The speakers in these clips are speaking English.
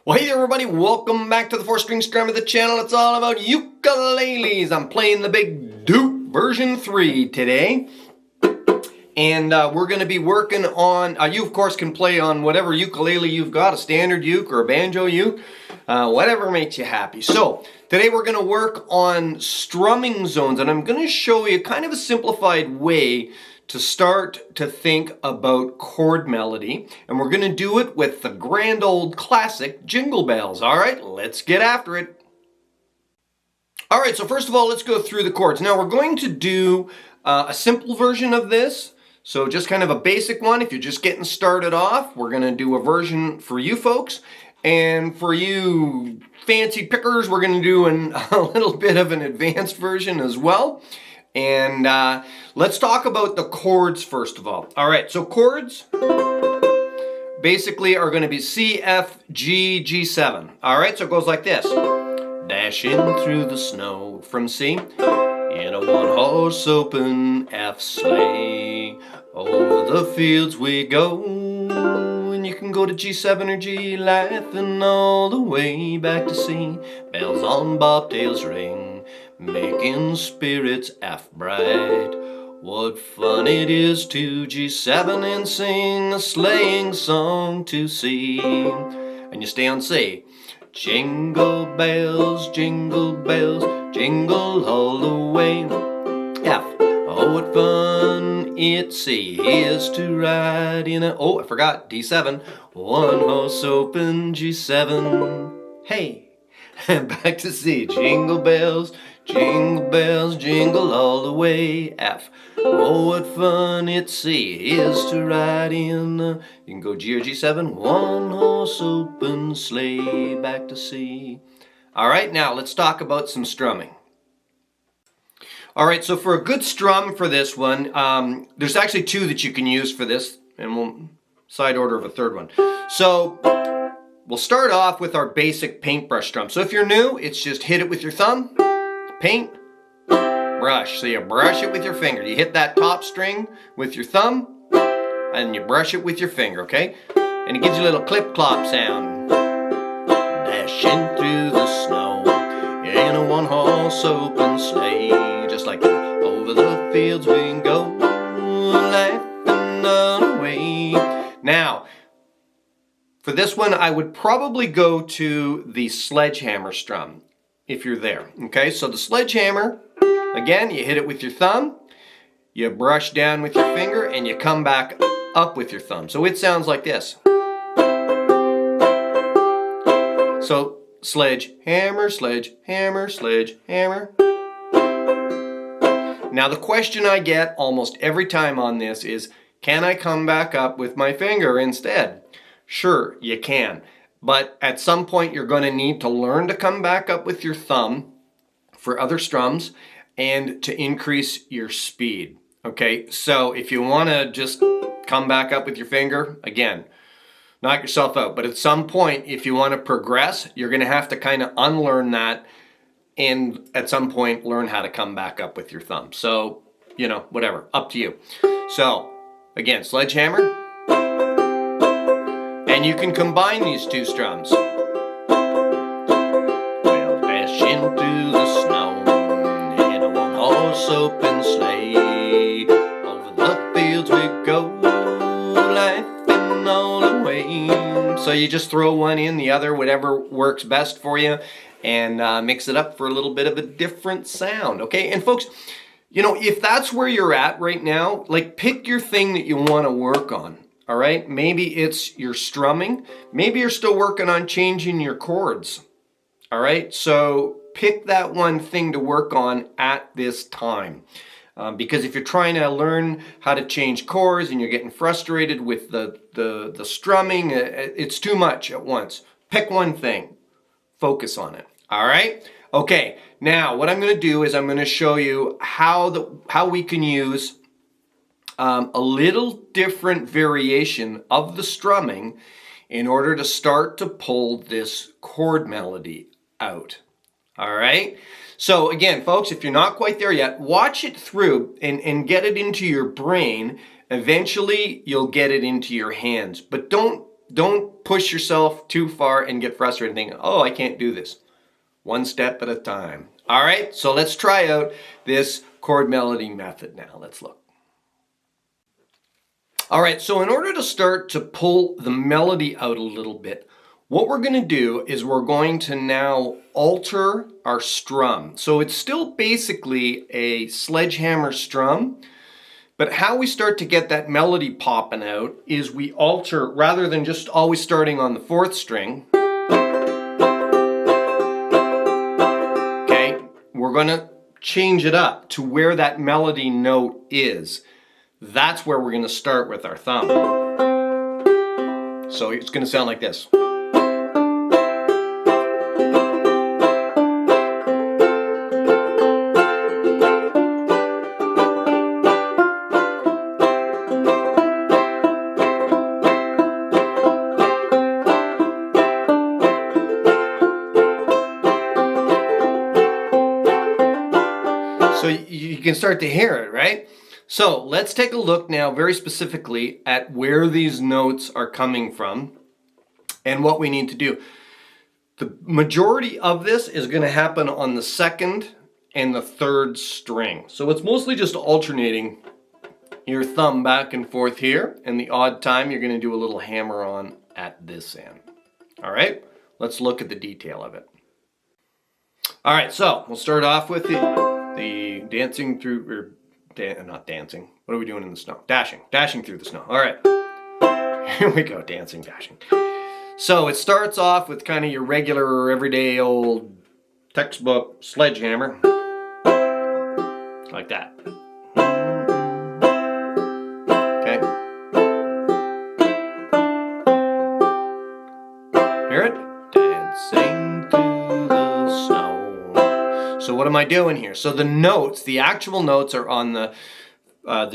Well, hey there, everybody. Welcome back to the 4-String Strum of the channel. It's all about ukuleles. I'm playing the Big Duke version 3 today. And we're going to be working on, you of course can play on whatever ukulele you've got, a standard uke or a banjo uke, whatever makes you happy. So today we're going to work on strumming zones, and I'm going to show you kind of a simplified way to start to think about chord melody, and we're going to do it with the grand old classic Jingle Bells. All right, let's get after it. All right, so first of all, let's go through the chords. Now we're going to do a simple version of this, so just kind of a basic one. If you're just getting started off, we're going to do a version for you folks, and for you fancy pickers, we're going to do a little bit of an advanced version as well. And let's talk about the chords first of all. All right, so chords basically are going to be C, F, G, G7. All right, so it goes like this. Dashing through the snow from C in a one-horse open F sleigh. Over the fields we go, and you can go to G7 or G, laughing all the way back to C. Bells on bobtails ring, making spirits F bright. What fun it is to G7 and sing a sleighing song to C. And you stay on C. Jingle bells, jingle all the way. F. Oh, what fun it is to ride in a, oh, I forgot, D7. One horse open G7. Hey. And back to C. Jingle bells, jingle all the way. F. Oh, what fun it is to ride in a, you can go G or G7. One horse open sleigh. Back to C. All right, now let's talk about some strumming. All right, so for a good strum for this one, there's actually two that you can use for this, and we'll side order of a third one. So we'll start off with our basic paintbrush strum. So if you're new, it's just hit it with your thumb, paint, brush. So you brush it with your finger. You hit that top string with your thumb, and you brush it with your finger, okay? And it gives you a little clip-clop sound. Dashing through the snow in a one-horse open sleigh. Just like that. Over the fields we go, laughing away. Now, for this one, I would probably go to the sledgehammer strum, if you're there. Okay, so the sledgehammer, again, you hit it with your thumb, you brush down with your finger, and you come back up with your thumb. So it sounds like this. So, sledgehammer, sledgehammer, sledgehammer. Now the question I get almost every time on this is, can I come back up with my finger instead? Sure, you can. But at some point you're going to need to learn to come back up with your thumb for other strums and to increase your speed. Okay, so if you want to just come back up with your finger, again, knock yourself out. But at some point, if you want to progress, you're going to have to kind of unlearn that and at some point learn how to come back up with your thumb. So, you know, whatever, up to you. So, again, sledgehammer. And you can combine these two strums. Well, dashing through the snow in a one-horse open sleigh. Over the fields we go, laughing all the way. So you just throw one in, the other, whatever works best for you, and mix it up for a little bit of a different sound, okay? And folks, you know, if that's where you're at right now, like pick your thing that you want to work on, all right? Maybe it's your strumming. Maybe you're still working on changing your chords, all right? So pick that one thing to work on at this time. Because if you're trying to learn how to change chords and you're getting frustrated with the strumming, it's too much at once. Pick one thing. Focus on it. All right? Okay, now what I'm going to do is I'm going to show you how we can use a little different variation of the strumming in order to start to pull this chord melody out. All right? So again, folks, if you're not quite there yet, watch it through and get it into your brain. Eventually, you'll get it into your hands. But don't don't push yourself too far and get frustrated thinking, oh, I can't do this. One step at a time. All right, so let's try out this chord melody method now. Let's look. All right, so in order to start to pull the melody out a little bit, what we're going to do is we're going to now alter our strum. So it's still basically a sledgehammer strum, but how we start to get that melody popping out is we alter, rather than just always starting on the 4th string, okay, we're going to change it up to where that melody note is. That's where we're going to start with our thumb. So it's going to sound like this. So you can start to hear it, right? So let's take a look now very specifically at where these notes are coming from and what we need to do. The majority of this is going to happen on the 2nd and the 3rd string. So it's mostly just alternating your thumb back and forth here, and the odd time you're going to do a little hammer on at this end. All right, let's look at the detail of it. All right, so we'll start off with the dancing through, or not dancing. What are we doing in the snow? Dashing through the snow. All right, here we go, dancing, dashing. So it starts off with kind of your regular, everyday old textbook sledgehammer, like that. Okay. Hear it? Dancing through the snow. So what am I doing here? So the notes, the actual notes are on the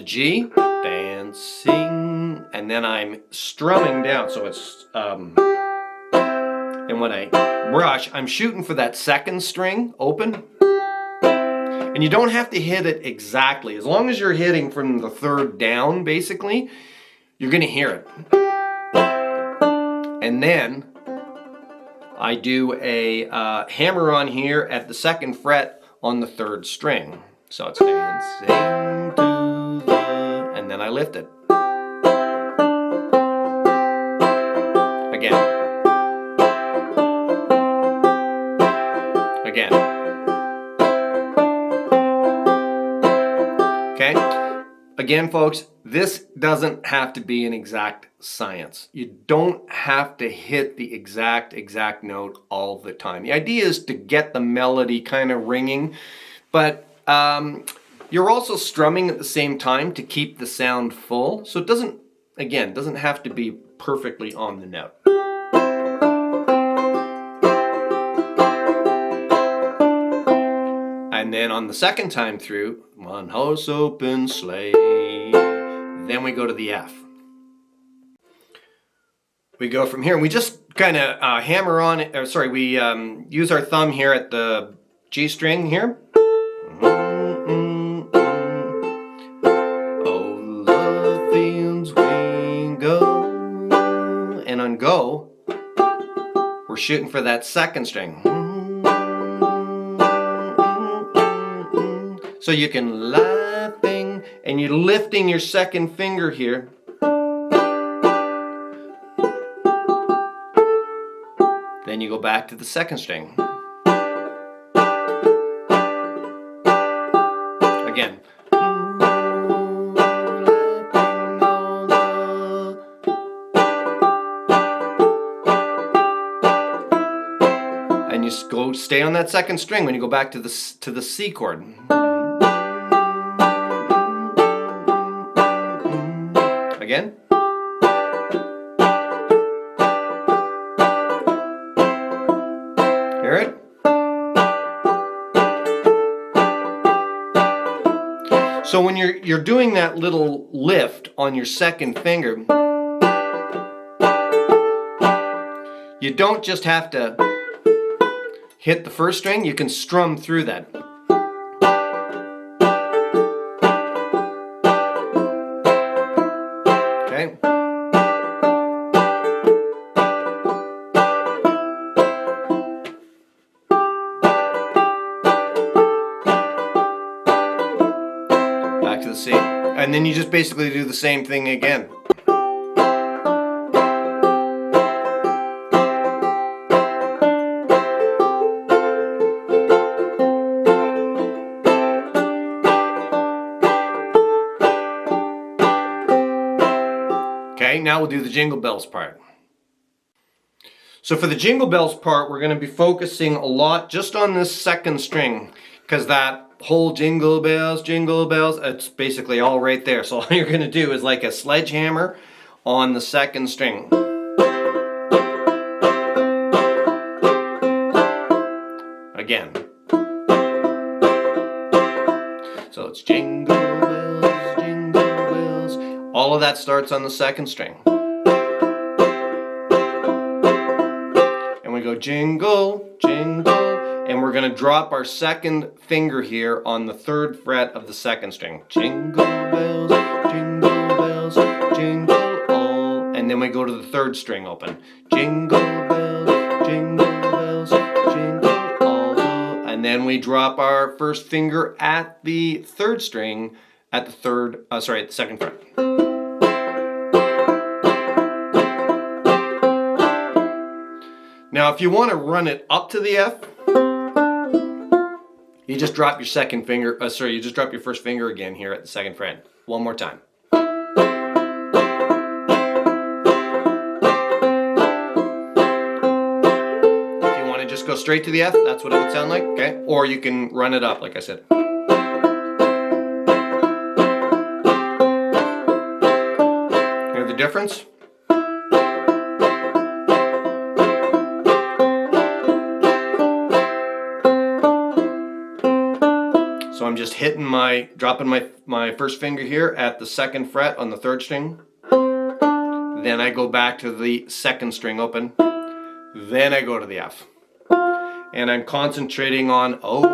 G, dancing, and then I'm strumming down. So it's, and when I brush, I'm shooting for that 2nd string open. And you don't have to hit it exactly. As long as you're hitting from the 3rd down, basically, you're going to hear it. And then I do a hammer on here at the 2nd fret on the 3rd string. So it's dancing to the, and then I lift it. Again. Again. Okay? Again, folks, this doesn't have to be an exact science. You don't have to hit the exact note all the time. The idea is to get the melody kind of ringing, but you're also strumming at the same time to keep the sound full. So it doesn't have to be perfectly on the note. And then on the 2nd time through, one horse open sleigh, then we go to the F. We go from here and we just kind of hammer on it, or sorry, we use our thumb here at the G string here. Oh, the fields we go. And on go, we're shooting for that 2nd string. So you can laughing, and you're lifting your 2nd finger here. Then you go back to the 2nd string. Again. And you go stay on that 2nd string when you go back to the C chord. Again. Hear it? So when you're doing that little lift on your 2nd finger, you don't just have to hit the 1st string, you can strum through that. Okay? And then you just basically do the same thing again. Okay, now we'll do the Jingle Bells part. So for the Jingle Bells part, we're going to be focusing a lot just on this second string, because that whole jingle bells, it's basically all right there. So all you're going to do is like a sledgehammer on the second string. Again. So it's jingle bells, jingle bells. All of that starts on the second string. And we go jingle, jingle, and we're going to drop our second finger here on the third fret of the second string. Jingle bells, jingle all. And then we go to the third string open. Jingle bells, jingle all. And then we drop our first finger at the third string at the second fret. Now, if you want to run it up to the F, you just drop your second finger, you just drop your first finger again here at the second fret. One more time. If you want to just go straight to the F, that's what it would sound like, okay? Or you can run it up, like I said. Hear the difference? So I'm just dropping my first finger here at the second fret on the third string. Then I go back to the second string open. Then I go to the F. And I'm concentrating on O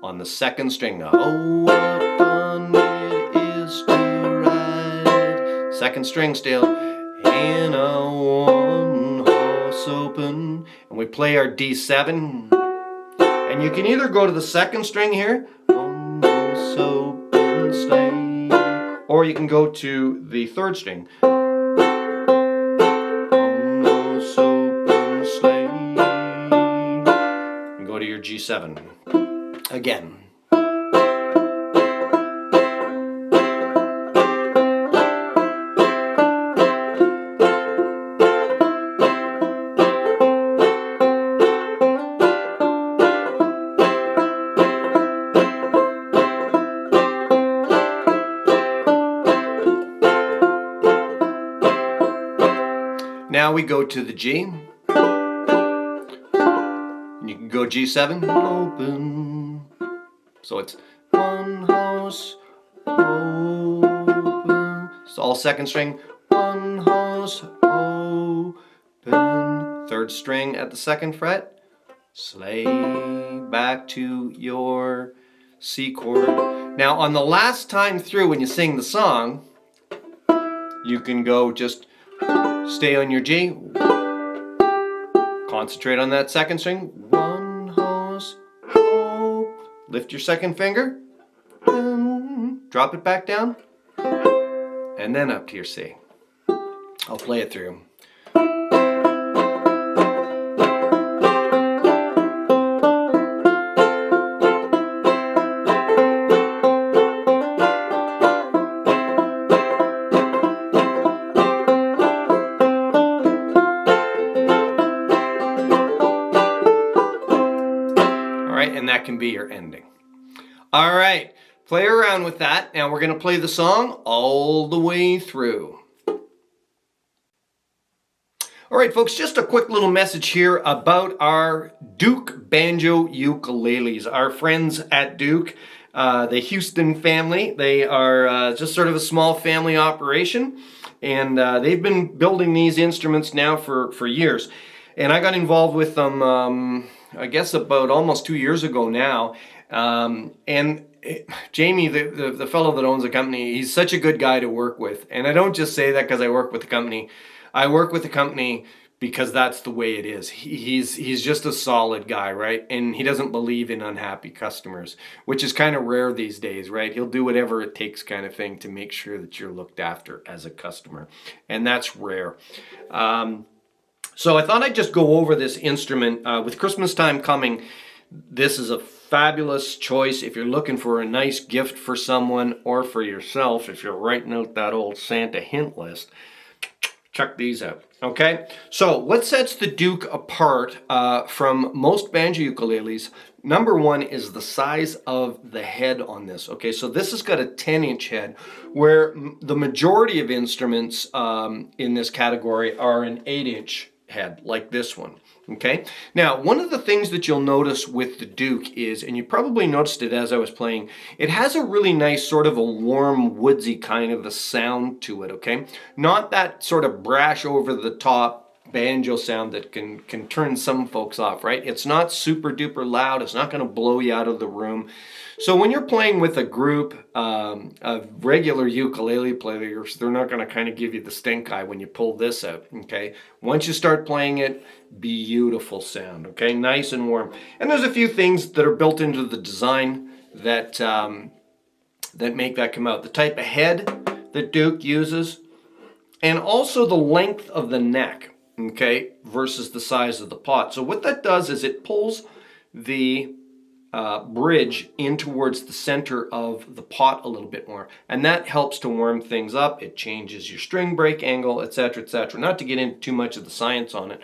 on the second string. Oh, what fun it is to ride. Second string still. In a one-horse open. And we play our D7. And you can either go to the second string here, one-horse open sleigh, or you can go to the third string. One-horse open sleigh. And go to your G7 again. Now we go to the G. And you can go G7, open. So it's one house, open. So all second string, one house, open. Third string at the second fret. Sleigh back to your C chord. Now on the last time through when you sing the song, you can go just stay on your G. Concentrate on that second string. One house, hope. Lift your second finger. Drop it back down. And then up to your C. I'll play it through. And that can be your ending. All right, play around with that. Now we're going to play the song all the way through. All right, folks, just a quick little message here about our Duke Banjo Ukuleles. Our friends at Duke, the Houston family, they are just sort of a small family operation. And they've been building these instruments now for years. And I got involved with them I guess about almost 2 years ago now. And Jamie, the fellow that owns the company, he's such a good guy to work with. And I don't just say that because I work with the company. I work with the company because that's the way it is. He's just a solid guy, right? And he doesn't believe in unhappy customers, which is kind of rare these days, right? He'll do whatever it takes kind of thing to make sure that you're looked after as a customer. And that's rare. So I thought I'd just go over this instrument. With Christmas time coming, this is a fabulous choice if you're looking for a nice gift for someone or for yourself. If you're writing out that old Santa hint list, check these out. Okay, so what sets the Duke apart from most banjo ukuleles? Number one is the size of the head on this. Okay, so this has got a 10-inch head, where the majority of instruments in this category are an 8-inch head, like this one. Okay, now one of the things that you'll notice with the Duke is, and you probably noticed it as I was playing, it has a really nice sort of a warm, woodsy kind of a sound to it, okay? Not that sort of brash over the top banjo sound that can turn some folks off, right? It's not super duper loud, it's not gonna blow you out of the room. So when you're playing with a group of regular ukulele players, they're not gonna kind of give you the stink eye when you pull this out, okay? Once you start playing it, beautiful sound, okay? Nice and warm. And there's a few things that are built into the design that, that make that come out. The type of head that Duke uses, and also the length of the neck, okay, versus the size of the pot. So what that does is it pulls the bridge in towards the center of the pot a little bit more, and that helps to warm things up. It changes your string break angle, etc., etc. Not to get into too much of the science on it,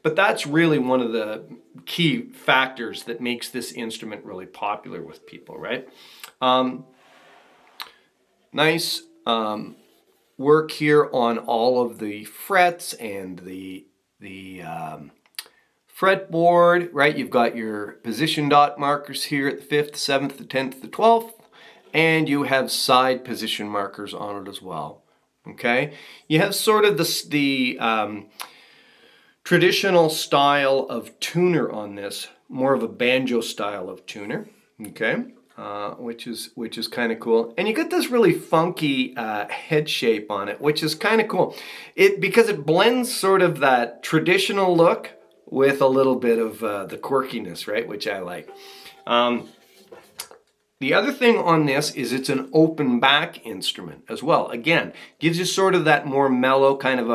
but that's really one of the key factors that makes this instrument really popular with people, right? Nice work here on all of the frets and the fretboard, right? You've got your position dot markers here at the 5th, the 7th, the 10th, the 12th, and you have side position markers on it as well, okay? You have sort of the traditional style of tuner on this, more of a banjo style of tuner, okay? Which is kind of cool. And you get this really funky head shape on it, which is kind of cool. Because it blends sort of that traditional look with a little bit of the quirkiness, right? Which I like. The other thing on this is it's an open back instrument as well. Again, gives you sort of that more mellow kind of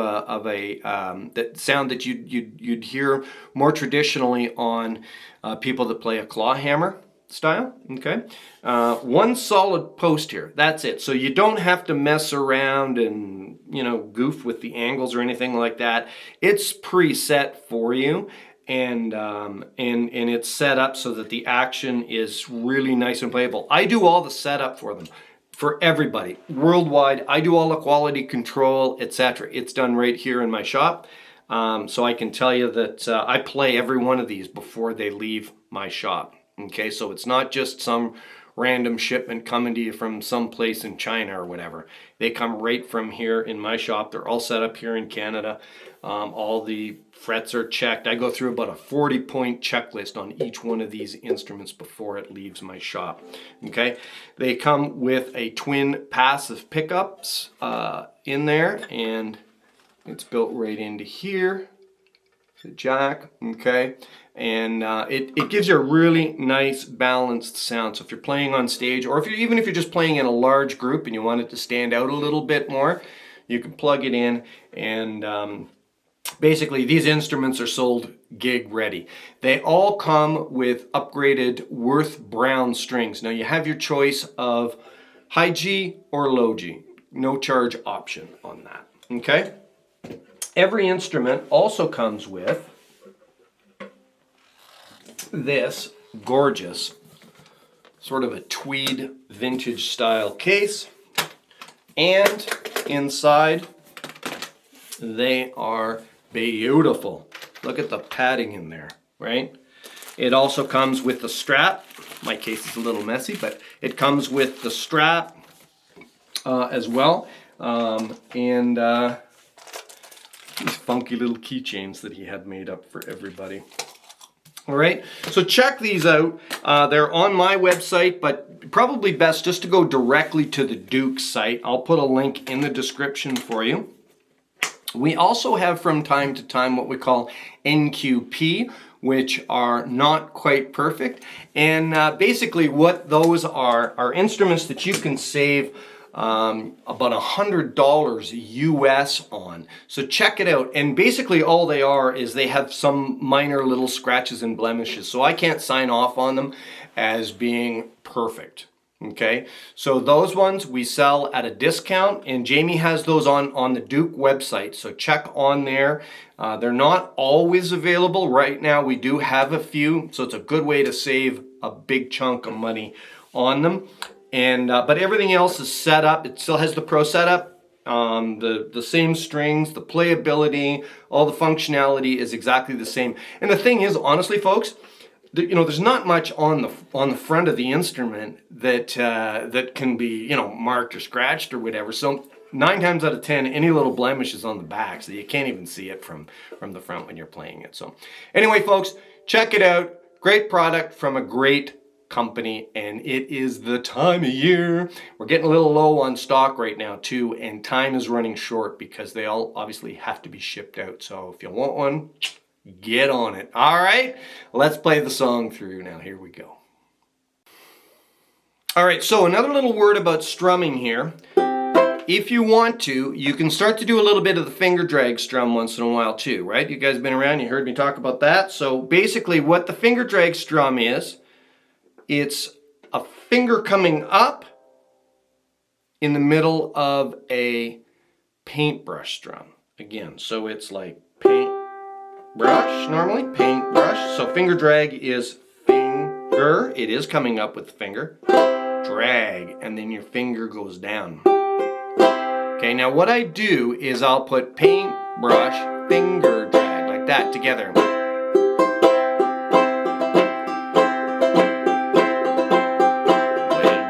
that sound that you'd hear more traditionally on people that play a claw hammer style, okay? One solid post here, that's it. So you don't have to mess around and, you know, goof with the angles or anything like that. It's preset for you, and it's set up so that the action is really nice and playable. I do all the setup for them, for everybody, worldwide. I do all the quality control, etc. It's done right here in my shop. So I can tell you that I play every one of these before they leave my shop. Okay, so it's not just some random shipment coming to you from some place in China or whatever. They come right from here in my shop. They're all set up here in Canada. All the frets are checked. I go through about a 40-point checklist on each one of these instruments before it leaves my shop. Okay, they come with a twin passive pickups in there, and it's built right into here. The jack, okay, and it gives you a really nice balanced sound. So if you're playing on stage, or even if you're just playing in a large group and you want it to stand out a little bit more, you can plug it in, and basically these instruments are sold gig ready. They all come with upgraded Worth Brown strings. Now you have your choice of high G or low G, no charge option on that, okay? Every instrument also comes with this gorgeous sort of a tweed vintage style case, and inside they are beautiful. Look at the padding in there, right? It also comes with the strap. My case is a little messy, but it comes with the strap as well, and these funky little keychains that he had made up for everybody. All right, so check these out. They're on my website, but probably best just to go directly to the Duke site. I'll put a link in the description for you. We also have from time to time what we call NQP, which are not quite perfect. And basically what those are instruments that you can save about $100 US on. So check it out. And basically all they are is they have some minor little scratches and blemishes. So I can't sign off on them as being perfect. Okay, so those ones we sell at a discount, and Jamie has those on the Duke website, so check on there. They're not always available. Right now we do have a few, so it's a good way to save a big chunk of money on them. And but everything else is set up. It still has the Pro setup, the same strings, the playability, all the functionality is exactly the same. And the thing is, honestly folks, you know, there's not much on the front of the instrument that that can be, you know, marked or scratched or whatever. So 9 times out of 10, any little blemish is on the back, so you can't even see it from the front when you're playing it. So anyway, folks, check it out. Great product from a great company, and it is the time of year. We're getting a little low on stock right now too, and time is running short because they all obviously have to be shipped out. So if you want one, get on it. All right, let's play the song through now. Here we go. All right, so another little word about strumming here. If you want to, you can start to do a little bit of the finger drag strum once in a while too, right? You guys have been around, you heard me talk about that. So basically what the finger drag strum is, it's a finger coming up in the middle of a paintbrush strum. Again, so it's like paint, brush normally, paint, brush. So finger drag is finger, it is coming up with the finger, drag, and then your finger goes down. Okay, now what I do is I'll put paint, brush, finger, drag, like that together. Well,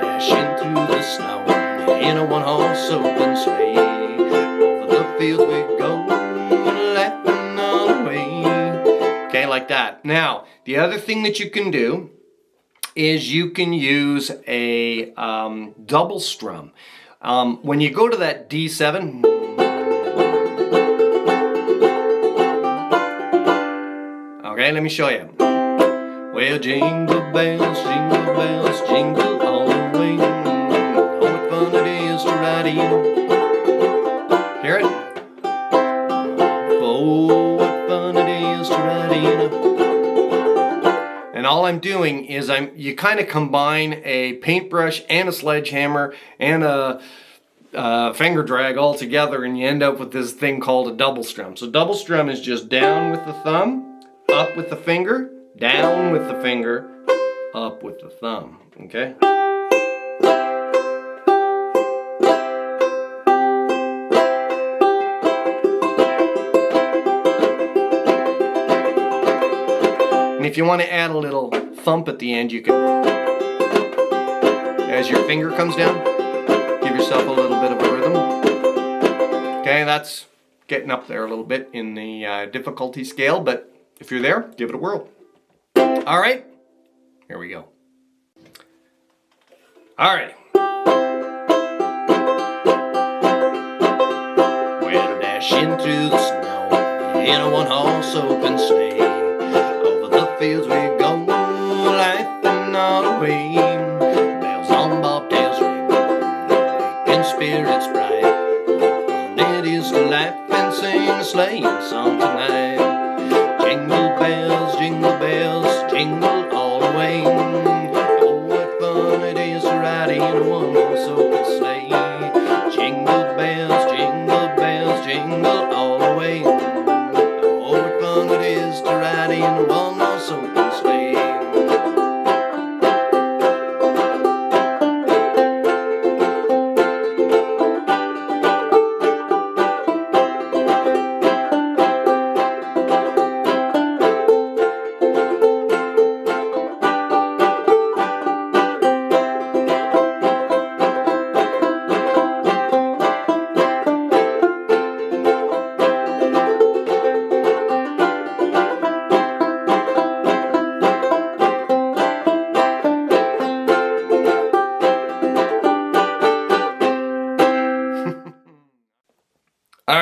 dashing through the snow in a one-horse open sleigh, over the fields we go, laughing all the way. Okay, like that. Now, the other thing that you can do is you can use a double strum. When you go to that D7, okay, let me show you. Well, jingle bells, jingle all the way. Oh, what fun it is to ride in. Hear it? Oh, what fun it is to ride in. And all I'm doing is you kind of combine a paintbrush and a sledgehammer and a finger drag all together, and you end up with this thing called a double strum. So double strum is just down with the thumb, up with the finger, down with the finger, up with the thumb. Okay? And if you want to add a little thump at the end, you can, as your finger comes down, give yourself a little bit of a rhythm. Okay, that's getting up there a little bit in the difficulty scale, but if you're there, give it a whirl. All right, here we go. All right. Well, dashing through the snow in a one-horse open sleigh, over the fields we go, laughing all the way. Bells on bobtails ring, making spirits bright. What fun it is to laugh and sing a sleighing song tonight. Jingle bells, jingle all the way. Oh, what fun it is to ride in a one-horse open sleigh. Jingle bells, jingle all the way. Oh, what fun it is to ride in a one-horse open sleigh.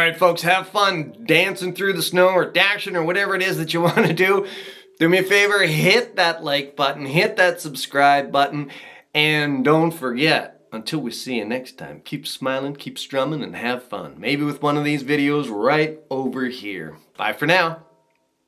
right, folks, have fun dancing through the snow or dashing or whatever it is that you want to do. Do me a favor, hit that like button, hit that subscribe button, and don't forget, until we see you next time, keep smiling, keep strumming, and have fun. Maybe with one of these videos right over here. Bye for now.